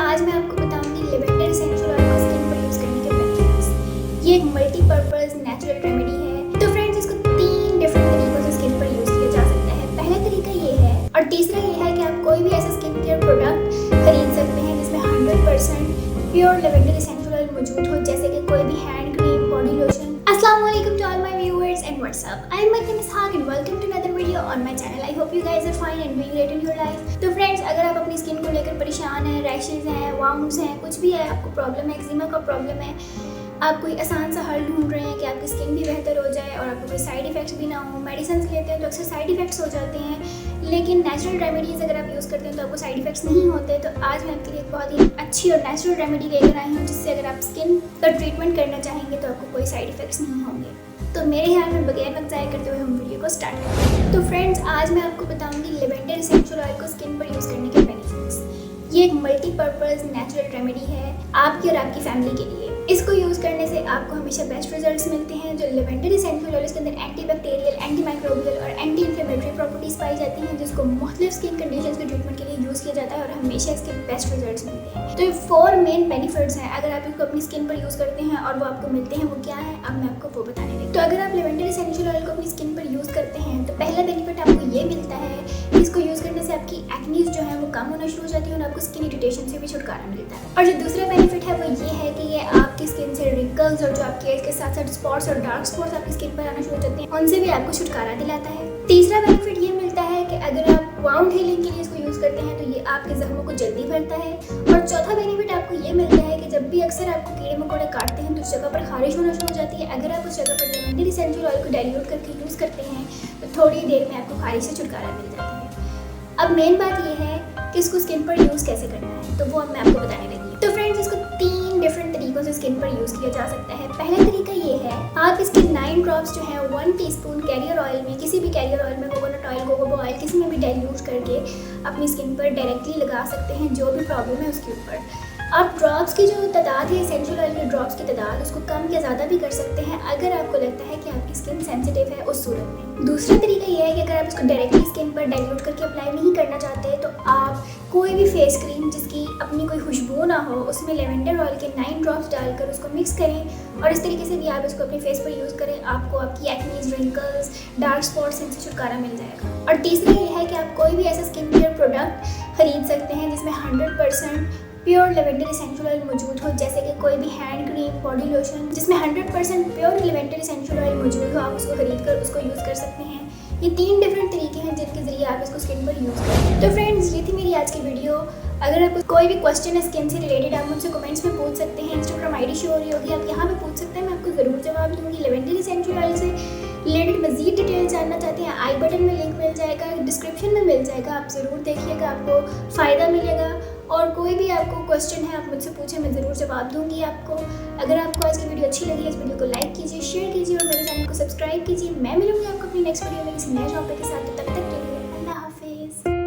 आज मैं आपको बताऊंगी लेवेंडर एसेंशियल ऑयल को स्किन पर यूज़ करने के बेनिफिट्स। ये एक मल्टीपर्पज़ नेचुरल रेमेडी है। तो फ्रेंड्स, इसको 3 डिफरेंट तरीकों से स्किन पर यूज़ किया जा सकता है। पहला तरीका ये है और तीसरा ये है कि आप कोई भी ऐसा स्किन केयर प्रोडक्ट खरीद सकते हैं जिसमें 100% प्योर लेवेंडर एसेंशियल ऑयल मौजूद हो, जैसे कि कोई भी हैंड क्रीम, बॉडी लोशन। अस्सलाम वालेकुम to all my viewers and what's up. I am Mariam Ishaq and welcome to another video on my channel. I hope you guys are fine and doing great in your life. तो friends, अगर आप अपनी skin को लेकर परेशान हैं, rashes हैं, wounds हैं, कुछ भी है, आपको प्रॉब्लम है, एक्जिमा का प्रॉब्लम है, आप कोई आसान सा हल ढूंढ रहे हैं कि आपकी स्किन भी बेहतर हो जाए और आपको कोई साइड इफेक्ट्स भी ना हो। मेडिसिन लेते हैं तो अक्सर साइड इफेक्ट्स हो जाते हैं, लेकिन नेचुरल रेमेडीज़ अगर आप यूज़ करते हैं तो आपको साइड इफेक्ट्स नहीं होते। तो आज मैं आपके लिए एक बहुत ही अच्छी और नेचुरल रेमेडी लेकर आई हूँ, जिससे अगर आप स्किन का ट्रीटमेंट करना चाहेंगे तो आपको कोई साइड इफेक्ट्स नहीं होंगे। तो मेरे ख्याल में बगैर वक्त ज़ाया करते हुए हम वीडियो को स्टार्ट करते हैं। तो फ्रेंड्स, आज मैं आपको बताऊंगी लेवेंडर एसेंशियल ऑयल को स्किन पर यूज़ करने के बेनिफिट्स। ये एक मल्टीपर्पज़ नेचुरल रेमेडी है आपकी और आपकी फैमिली के लिए। इसको यूज़ करने से आपको हमेशा बेस्ट रिजल्ट्स मिलते हैं। जो लेवेंडर एसेंशियल ऑयल, इसके अंदर एंटीबैक्टीरियल, एंटीमाइक्रोबियल और एंटी इन्फ्लेमेटरी प्रॉपर्टीज़ पाई जाती हैं, जिसको मुख्तलिफ स्किन कंडीशंस के ट्रीटमेंट के लिए यूज़ किया जाता है और हमेशा इसके बेस्ट रिजल्ट्स मिलते हैं। तो ये 4 मेन बेनिफिट्स हैं अगर आप इसको अपनी स्किन पर यूज़ करते हैं और वो आपको मिलते हैं। वो क्या है, अब मैं आपको वो बताने लगी। तो अगर आप लेवेंडर एसेंशियल ऑयल को अपनी स्किन पर यूज़ करते हैं तो पहला बेनिफिट आपको ये मिलता है, इसको यूज़ करने से आपकी एक्नीज जो है वो कम होना शुरू हो जाती है और आपको स्किन इरिटेशन से भी छुटकारा मिलता है। और जो दूसरा बेनिफिट है वो ये है कि ये आपकी स्किन से रिंकल्स और जो आपके एज के साथ साथ स्पॉट्स और डार्क स्पॉट्स आपकी स्किन पर आना शुरू हो जाते हैं, उनसे भी आपको छुटकारा दिलाता है। तीसरा बेनिफिट ये मिलता है कि अगर आप वाउंड हीलिंग के लिए इसको यूज़ करते हैं तो ये आपके जख्मों को जल्दी भरता है। और चौथा बेनिफिट आपको ये मिलता है कि जब भी अक्सर आपको कीड़े मकोड़े काटते हैं तो उस जगह पर खारिश होना शुरू हो जाती है। अगर आप उस जगह पर लेवेंडर एसेंशियल ऑयल को डाइल्यूट करके यूज़ करते हैं तो थोड़ी देर में आपको खारिश से छुटकारा मिल जाता है। अब मेन बात ये है कि इसको स्किन पर यूज़ कैसे करना है, तो वो अब मैं आपको बताने लगी। तो फ्रेंड्स, इसको 3 डिफरेंट तरीकों से स्किन पर यूज़ किया जा सकता है। पहला तरीका ये है, आप इसके 9 ड्रॉप्स जो है 1 टीस्पून कैरियर ऑयल में, किसी भी कैरियर ऑयल में, कोकोनट ऑयल, कोकोबो ऑयल, किसी में भी डाइल्यूट करके अपनी स्किन पर डायरेक्टली लगा सकते हैं, जो भी प्रॉब्लम है उसके ऊपर। आप ड्रॉप्स की जो तादाद है, एसेंशियल ऑयल के ड्रॉप्स की तादाद, उसको कम या ज़्यादा भी कर सकते हैं अगर आपको लगता है कि आपकी स्किन सेंसिटिव है उस सूरत में। दूसरा तरीका ये है कि अगर आप इसको डायरेक्टली स्किन पर डाइल्यूट करके अप्लाई नहीं करना चाहते तो आप कोई भी फेस क्रीम जिसकी अपनी कोई खुशबू ना हो, उसमें लेवेंडर ऑयल के 9 ड्रॉप्स डालकर उसको मिक्स करें और इस तरीके से भी आप इसको अपने फेस पर यूज़ करें। आपको आपकी एक्नीज, रिंकल्स, डार्क स्पॉट्स, इनसे छुटकारा मिल जाएगा। और तीसरा ये है कि आप कोई भी ऐसा स्किन केयर प्रोडक्ट खरीद सकते हैं जिसमें 100% प्योर लेवेंडर एसेंशियल ऑयल मौजूद हो, जैसे कि कोई भी हैंड क्रीम, बॉडी लोशन जिसमें 100% प्योर लेवेंडर एसेंशियल ऑयल मौजूद हो, आप उसको खरीद कर उसको यूज़ कर सकते हैं। ये 3 डिफरेंट तरीके हैं जिनके ज़रिए आप इसको स्किन पर यूज़ करें। तो फ्रेंड्स, ये थी मेरी आज की वीडियो। अगर आपको कोई भी क्वेश्चन है स्किन से रिलेटेड, आप मुझसे कमेंट्स में पूछ सकते हैं। इंस्टाग्राम आईडी शो हो रही होगी, आप यहाँ पे पूछ सकते हैं, मैं आपको ज़रूर जवाब दूँगी। लेवेंडर एसेंशियल ऑयल से रिलेटेड मज़ीद डिटेल जानना चाहते हैं, आई बटन में लिंक मिल जाएगा, डिस्क्रिप्शन में मिल जाएगा, आप ज़रूर देखिएगा, आपको फ़ायदा मिलेगा। और कोई भी आपको क्वेश्चन है आप मुझसे पूछें, मैं ज़रूर जवाब दूंगी आपको। अगर आपको आज की वीडियो अच्छी लगी है, इस वीडियो को लाइक कीजिए, शेयर कीजिए और मेरे चैनल को सब्सक्राइब कीजिए। मैं मिलूंगी आपको अपनी नेक्स्ट वीडियो में किसी नए टॉपिक के साथ। तब तक के लिए अल्लाह हाफिज़।